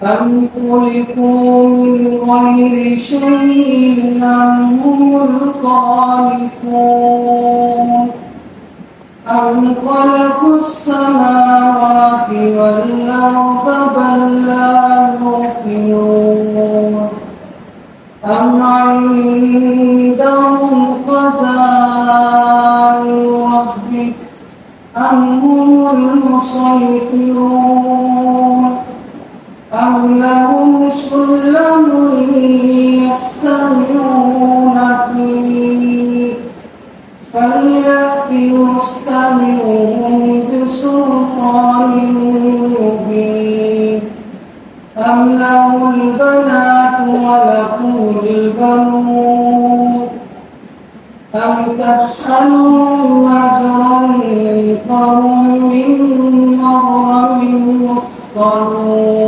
أم خلقوا من غير شيء أم هم الخالقون أم خلقوا السماوات والأرض بل لا يوقنون أم عندهم خزائن ربك أم هم المسيطرون أم لهم سلم يستمعون فيه فليأت مستمعهم بسلطان مبين أم له البنات ولكم البنون أم تسألهم أجرا فهم من مغرم مثقلون